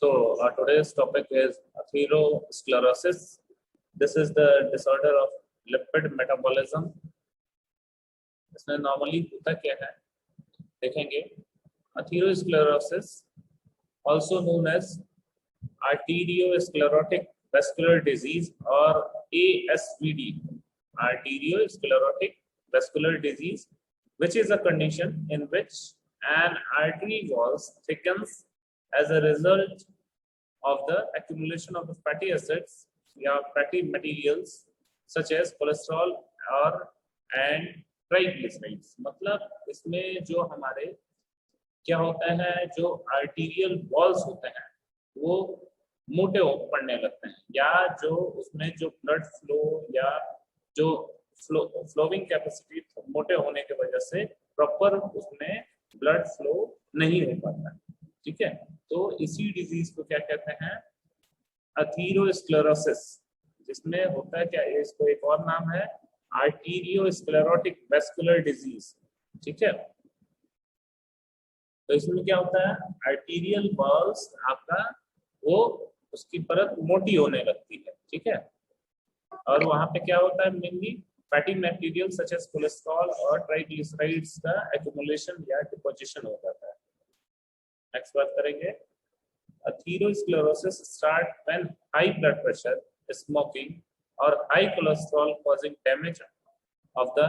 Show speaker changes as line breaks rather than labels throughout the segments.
So today's topic is atherosclerosis. This is the disorder of lipid metabolism. इसमें normally होता क्या है देखेंगे. Atherosclerosis, also known as arteriosclerotic vascular disease or ASVD, arteriosclerotic vascular disease, which is a condition in which an artery wall thickens as a result of the accumulation of the fatty acids या fatty materials such as cholesterol और and triglycerides. मतलब इसमें जो हमारे क्या होता है, जो आर्टीरियल वॉल्स होते हैं वो मोटे पड़ने लगते हैं, या जो उसमें जो ब्लड फ्लो या जो फ्लोइंग कैपेसिटी मोटे होने की वजह से प्रॉपर उसमें ब्लड फ्लो नहीं हो पाता है. ठीक है, तो इसी डिजीज को क्या कहते हैं, अथीरोस्क्लेरोसिस, जिसमें होता है क्या, इसको एक और नाम है आर्टीरियोस्क्लेरोटिक वेस्कुलर डिजीज. ठीक है, तो इसमें क्या होता है, आर्टीरियल वॉल्स आपका वो उसकी परत मोटी होने लगती है. ठीक है, और वहां पे क्या होता है, mainly fatty material such as cholesterol और ट्राइग्लिसराइड्स का एक्युमुलेशन या डिपोजिशन हो जाता है. नेक्स्ट बात करेंगे. Atherosclerosis start when high blood pressure, smoking or high cholesterol causing damage of the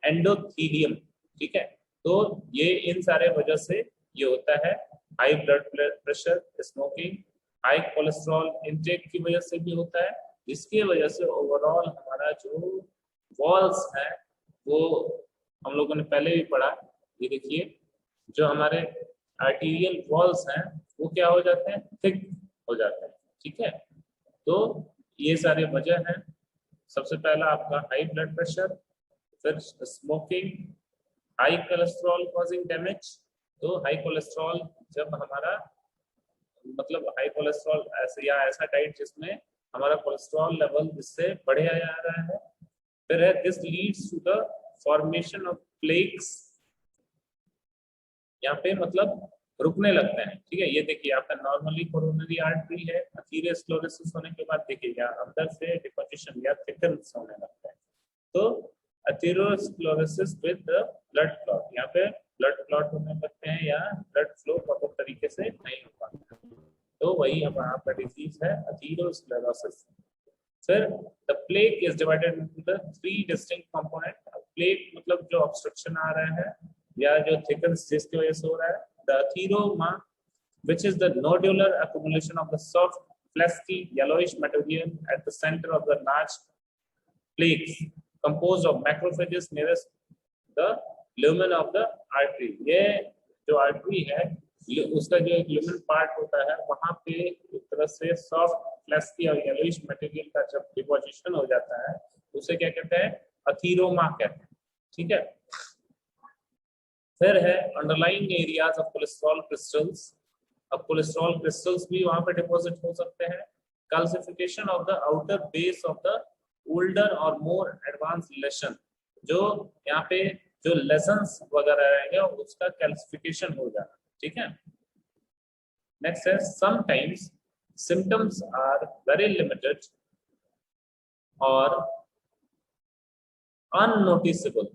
endothelium. ठीक है, तो ये इन सारे वजह से ये होता है. High blood pressure, smoking, high cholesterol intake की वजह से भी होता है. इसके वजह से ओवरऑल हमारा जो वॉल्स है वो हम लोगों ने पहले भी पढ़ा. ये देखिए, जो हमारे आर्टीरियल वॉल्स हैं वो क्या हो जाते हैं, थिक हो जाते हैं. ठीक है, तो ये सारे वजह हैं. सबसे पहला आपका हाई ब्लड प्रेशर, फिर smoking, high cholesterol causing damage. तो हाई कोलेस्ट्रॉल जब हमारा मतलब हाई कोलेस्ट्रॉल ऐसे या ऐसा डाइट जिसमें हमारा कोलेस्ट्रॉल लेवल जिससे बढ़े जा रहा है. फिर है this leads to the formation of plaques. यहाँ पे मतलब रुकने लगते हैं. ठीक है, ये देखिए आपका नॉर्मली कोरोनरी आर्टरी है, अथीरोस्क्लेरोसिस होने के बाद देखिएगा अंदर से डिपोजिशन या थिकनेस होने लगता है. तो अथीरोस्क्लेरोसिस विद ब्लड क्लॉट, यहाँ पे ब्लड क्लॉट होने लगते हैं या ब्लड फ्लो प्रॉपर तरीके से नहीं हो पाता. तो वही आपका डिजीज है अथीरोस्क्लेरोसिस. फिर the plaque is divided into the 3 distinct component. Plaque मतलब जो ऑब्स्ट्रक्शन आ रहा है या जो थिकनेस जिसकी वजह से हो रहा है. The atheroma, which is the nodular accumulation of the soft, fleshy, yellowish material at the center of the large plaques, composed of macrophages nearest the lumen of the artery. ये जो artery है उसका जो एक lumen part होता है वहाँ पे एक तरह से soft, fleshy और yellowish material का जब deposition हो जाता है उसे क्या कहते हैं, atheroma कहते हैं. ठीक है, फिर है underlying areas of cholesterol crystals. अब कोलेस्ट्रॉल क्रिस्टल्स भी वहां पे डिपॉजिट हो सकते हैं. Calcification of the outer base of the older और मोर एडवांस लेशन, जो यहाँ पे जो लेसन्स वगैरह रहेंगे उसका कैल्सिफिकेशन हो जाना. ठीक है, नेक्स्ट है sometimes symptoms are very limited और अननोटिसेबल.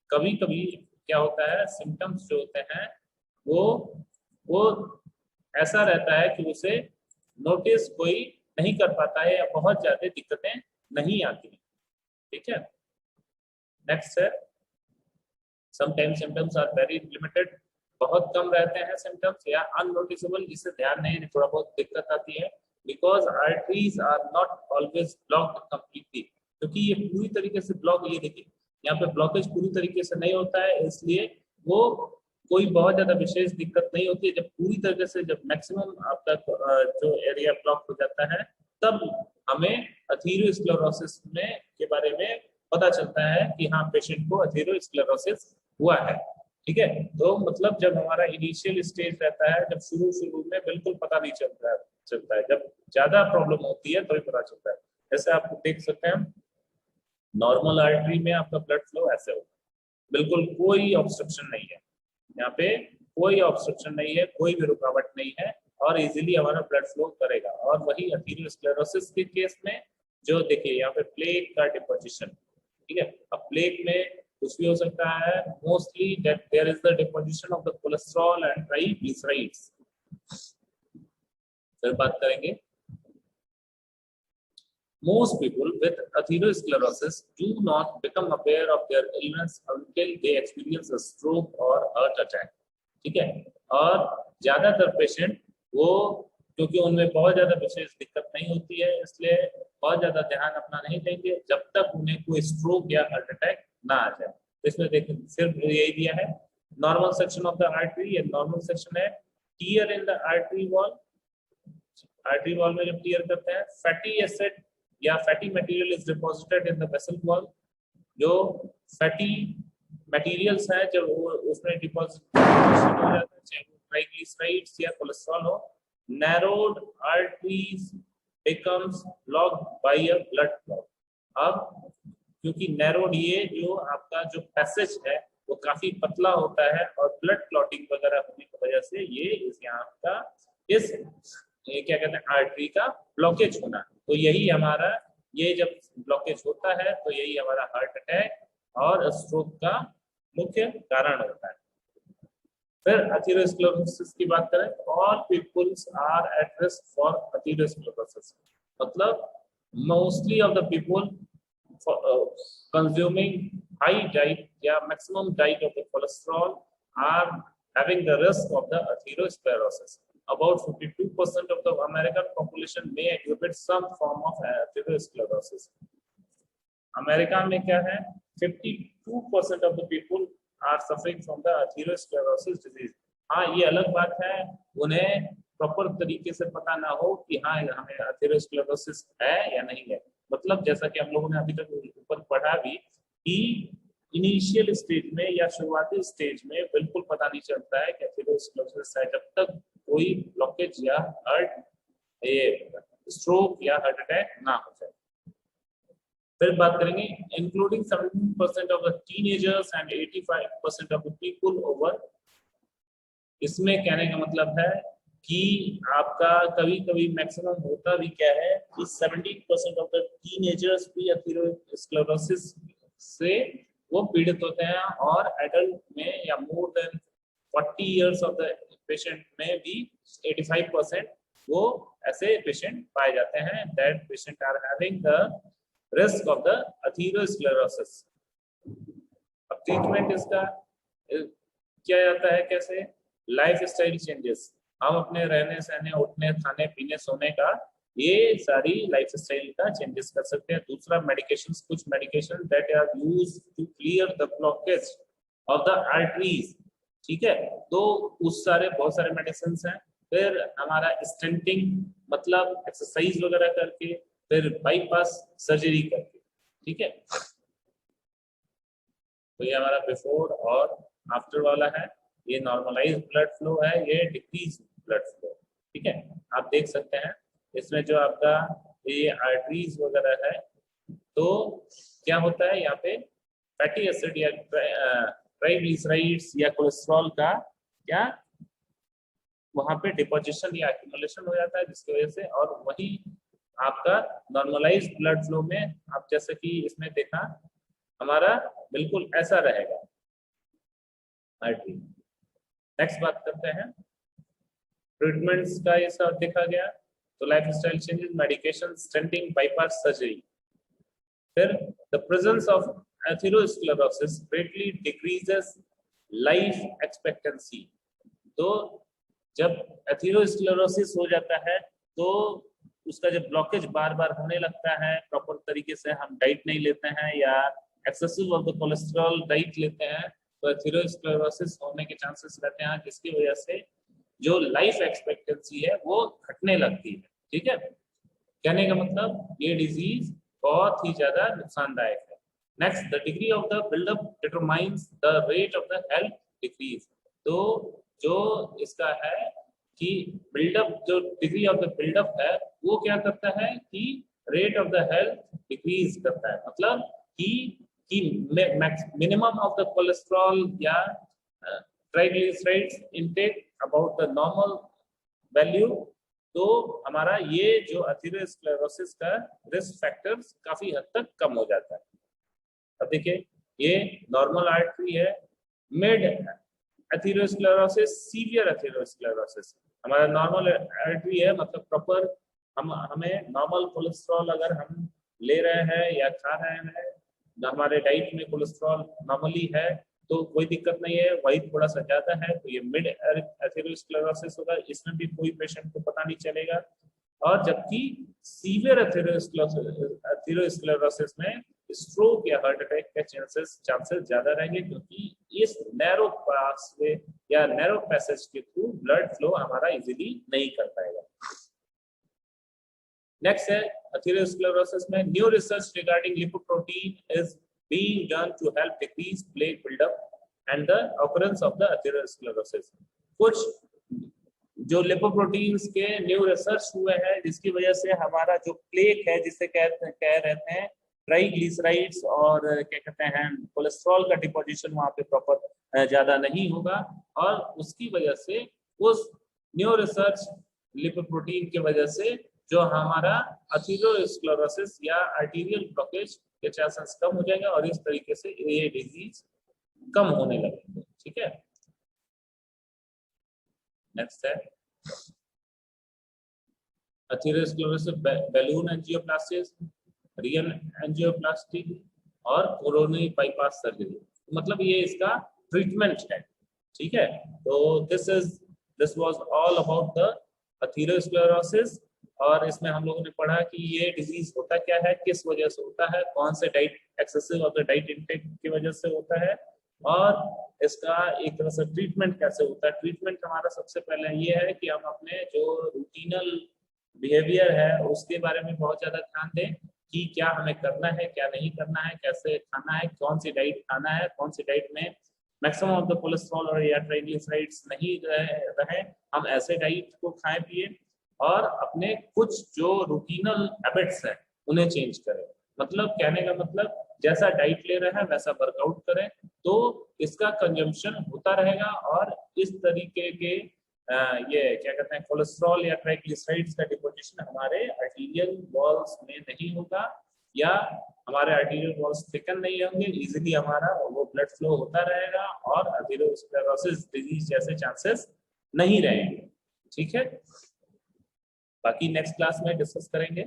कभी कभी क्या होता है, सिम्टम्स जो होते हैं वो ऐसा रहता है कि उसे नोटिस कोई नहीं कर पाता है या बहुत ज्यादा दिक्कतें नहीं आती. ठीक है, नेक्स्ट है sometimes symptoms are very limited, बहुत कम रहते हैं सिम्टम्स, या अननोटिसेबल, इससे ध्यान नहीं, थोड़ा बहुत दिक्कत आती है. Because arteries are not always blocked completely, क्योंकि ये पूरी तरीके से ब्लॉक, ये देखिए यहाँ पे ब्लॉकेज पूरी तरीके से नहीं होता है, इसलिए वो कोई बहुत ज्यादा विशेष दिक्कत नहीं होती है. जब पूरी तरीके से जब मैक्सिमम आपका जो एरिया ब्लॉक हो जाता है तब हमें अथीरोस्क्लेरोसिस में के बारे में पता चलता है कि हाँ पेशेंट को अथीरोस्क्लेरोसिस हुआ है. ठीक है, तो मतलब जब हमारा इनिशियल स्टेज रहता है, जब शुरू में बिल्कुल पता नहीं चलता है, जब ज्यादा प्रॉब्लम होती है तो ही पता चलता है. जैसे आप देख सकते हैं नॉर्मल आर्टरी में आपका ब्लड फ्लो ऐसे होगा, बिल्कुल कोई ऑब्स्ट्रक्शन नहीं है, यहाँ पे कोई ऑब्स्ट्रक्शन नहीं है, कोई भी रुकावट नहीं है, और इजीली हमारा ब्लड फ्लो करेगा। और वही एथेरोस्क्लेरोसिस के केस में जो देखिए यहाँ पे प्लेक का डिपोजिशन, ठीक है। अब प्लेक में कुछ भी हो सकता है, mostly that there is the deposition of the cholesterol and triglycerides. फिर बात करेंगे, most people with atherosclerosis do not become aware of their illness until they experience a stroke or heart attack, ठीक है। और ज्यादातर पेशेंट वो, क्योंकि उनमें बहुत ज्यादा विशेष दिक्कत नहीं होती है, इसलिए बहुत ज्यादा ध्यान अपना नहीं देंगे जब तक उन्हें कोई स्ट्रोक या हार्ट अटैक ना आ जाए। इसमें देखिए सिर्फ यही दिया है, normal section of the artery, ये नॉर्मल सेक्शन है। Tier in the artery wall, artery wall में जब टीयर करते हैं, फैटी एसिड या fatty material is deposited in the vessel wall. जो फैटी मटेरियल्स है जब वो उसमें डिपॉजिट हो जाता है, चाहे वो ट्राइग्लिसराइड्स या कोलेस्ट्रॉल हो, narrowed arteries becomes blocked by a blood clot. अब क्योंकि नैरोड, ये जो आपका जो पैसेज है वो काफी पतला होता है और ब्लड क्लॉटिंग वगैरह होने की वजह से ये इस यहाँ का इस ये क्या कहते हैं आर्टरी का ब्लॉकेज होना, तो यही हमारा, ये जब ब्लॉकेज होता है तो यही हमारा हार्ट अटैक और स्ट्रोक का मुख्य कारण होता है। फिर एथेरोस्क्लेरोसिस की बात करें, all peoples are at risk for atherosclerosis, मतलब mostly of the people consuming high diet या maximum diet of the cholesterol are having the risk of the atherosclerosis. About 52% of the American population may exhibit some form of atherosclerosis. America में क्या है, 52% of the people are suffering from the atherosclerosis disease। हाँ, ये अलग बात है उन्हें proper तरीके से पता ना हो कि हाँ हमें एथेरोस्क्लेरोसिस है या नहीं है। मतलब जैसा कि हम लोगों ने अभी तक ऊपर पढ़ा भी कि इनिशियल स्टेज में या शुरुआती स्टेज में बिल्कुल पता नहीं चलता है कि एथेरोस्क्लेरोसिस है जब तक कोई ब्लॉकेज या हार्ट स्ट्रोक या हार्ट अटैक ना हो जाए। फिर बात करेंगे, including 17% of the teenagers and 85% of the people over. इसमें कहने का मतलब है कि आपका कभी कभी मैक्सिमम होता भी क्या है कि 17% ऑफ द टीनेजर्स भी एथेरोस्क्लेरोसिस से वो पीड़ित होते हैं, और एडल्ट में या more than 40 years of the patient में भी 85% वो ऐसे पेशेंट पाए जाते हैं that patient are having the risk of the atherosclerosis. अब ट्रीटमेंट इसका किया जाता है कैसे, लाइफ स्टाइल चेंजेस, हम अपने रहने सहने उठने खाने पीने सोने का ये सारी लाइफ स्टाइल का चेंजेस कर सकते हैं। दूसरा मेडिकेशंस, कुछ medication that are used to clear the blockage of the arteries, ठीक है, तो उस सारे बहुत सारे मेडिसिन हैं। फिर हमारा स्टेंटिंग, मतलब एक्सरसाइज वगैरह करके, फिर बाईपास सर्जरी करके, ठीक है। तो ये हमारा बिफोर और आफ्टर वाला है, ये नॉर्मलाइज ब्लड फ्लो है, ये डिक्रीज ब्लड फ्लो, ठीक है। आप देख सकते हैं इसमें जो आपका ये आर्टरीज वगैरह है, तो क्या होता है यहाँ पे फैटी एसिड या ट्राइग्लिसराइड्स या कोलेस्ट्रॉल का क्या वहां पे डिपोजिशन या एक्यूमुलेशन हो जाता है, जिसकी वजह से, और वही आपका नॉर्मलाइज ब्लड फ्लो में आप जैसे कि इसमें देखा हमारा बिल्कुल ऐसा रहेगा आर्टरी। नेक्स्ट बात करते हैं ट्रीटमेंट्स का, ये सब देखा गया, तो life style changes, medication, stenting, bypass surgery. फिर the presence of atherosclerosis greatly decreases life expectancy. तो जब एथेरोस्क्लेरोसिस हो जाता है तो उसका जब ब्लॉकेज बार बार होने लगता है, प्रॉपर तरीके से हम डाइट नहीं लेते हैं या excessive of the cholesterol diet लेते हैं, तो एथेरोस्क्लेरोसिस होने के चांसेस रहते हैं, जिसकी वजह से जो लाइफ एक्सपेक्टेंसी है वो घटने लगती है, ठीक है। कहने का मतलब ये डिजीज बहुत ही ज्यादा नुकसानदायक है। Next, the degree of the buildup determines the rate of the health decrease. तो जो इसका है कि बिल्डअप, जो डिग्री ऑफ द बिल्डअप है वो क्या करता है कि rate of the health decrease करता है, मतलब कि मिनिमम ऑफ द कोलेस्ट्रॉल या triglycerides intake about the normal value, तो हमारा ये जो एथेरोस्क्लेरोसिस का रिस्क फैक्टर्स काफी हद तक कम हो जाता है। अब देखिए ये नॉर्मल आर्टरी है, मिड एथेरोस्क्लेरोसिस, सीवियर एथेरोस्क्लेरोसिस। हमारा नॉर्मल आर्टरी है मतलब प्रॉपर हमें नॉर्मल कोलेस्ट्रॉल अगर हम ले रहे हैं या खा रहे हैं, हमारे डाइट में कोलेस्ट्रॉल नॉर्मली है तो कोई दिक्कत नहीं है, वही थोड़ा सा ज्यादा है तो ये मिड एथेरोस्क्लेरोसिस होगा, इसमें भी कोई पेशेंट को पता नहीं चलेगा। और जबकि सीवियर एथेरोस्क्लेरोसिस में स्ट्रोक या हार्ट अटैक के चांसेस ज्यादा रहेंगे, क्योंकि इस नैरो पासवे या नैरो पैसेज के थ्रू ब्लड फ्लो हमारा इजीली नहीं कर पाएगा। नेक्स्ट है एथेरोस्क्लेरोसिस में new research regarding lipoprotein is being done to help decrease plaque buildup and the occurrence of the atherosclerosis। कुछ जो लिपोप्रोटीन्स के न्यू रिसर्च हुए हैं जिसकी वजह से हमारा जो प्लेक है जिसे कह रहे हैं ट्राइग्लिसराइड्स और क्या कहते हैं कोलेस्ट्रॉल का डिपोजिशन वहां पे प्रॉपर ज्यादा नहीं होगा, और उसकी वजह से उस न्यू रिसर्च लिपोप्रोटीन की वजह से जो हमारा एथेरोस्क्लेरोसिस या आर्टेरियल ब्लॉकेज के चांसेस कम हो जाएगा और इस तरीके से ये डिजीज कम होने लगेंगे। ठीक है, नेक्स्ट है एथेरोस्क्लेरोसिस बैलून एंजियोप्लास्टिस, रियल एंजियोप्लास्टी और कोरोनरी बाईपास सर्जरी, मतलब ये इसका ट्रीटमेंट है। ठीक है, तो this was all about the atherosclerosis. और इसमें हम लोगों ने पढ़ा कि ये डिजीज होता क्या है, किस वजह से होता है, कौन से diet excessive of the diet intake की वजह से होता है, और इसका एक तरह से ट्रीटमेंट कैसे होता है। ट्रीटमेंट हमारा सबसे पहले ये है कि हम अपने जो रूटीनल बिहेवियर है उसके बारे में बहुत ज्यादा ध्यान दें कि क्या हमें करना है, क्या नहीं करना है, कैसे खाना है, कौन सी डाइट खाना है, कौन सी डाइट में मैक्सिमम ऑफ द कोलेस्ट्रॉल और या ट्राइग्लिसराइड्स नहीं रहे, हम ऐसे डाइट को खाएं पिए, और अपने कुछ जो रूटीनल हैबिट्स हैं उन्हें चेंज करें। मतलब कहने का मतलब जैसा डाइट ले रहे हैं वैसा वर्कआउट करें, तो इसका कंजम्पशन होता रहेगा और इस तरीके के ये क्या कहते हैं कोलेस्ट्रॉल या ट्राइग्लिसराइड्स का डिपोजिशन हमारे आर्टेरियल वॉल्स में नहीं होगा, या हमारे आर्टेरियल वॉल्स थिकन नहीं होंगे, इजीली हमारा वो ब्लड फ्लो होता रहेगा और एथेरोस्क्लेरोसिस डिजीज जैसे चांसेस नहीं रहेंगे। ठीक है, बाकी नेक्स्ट क्लास में डिस्कस करेंगे।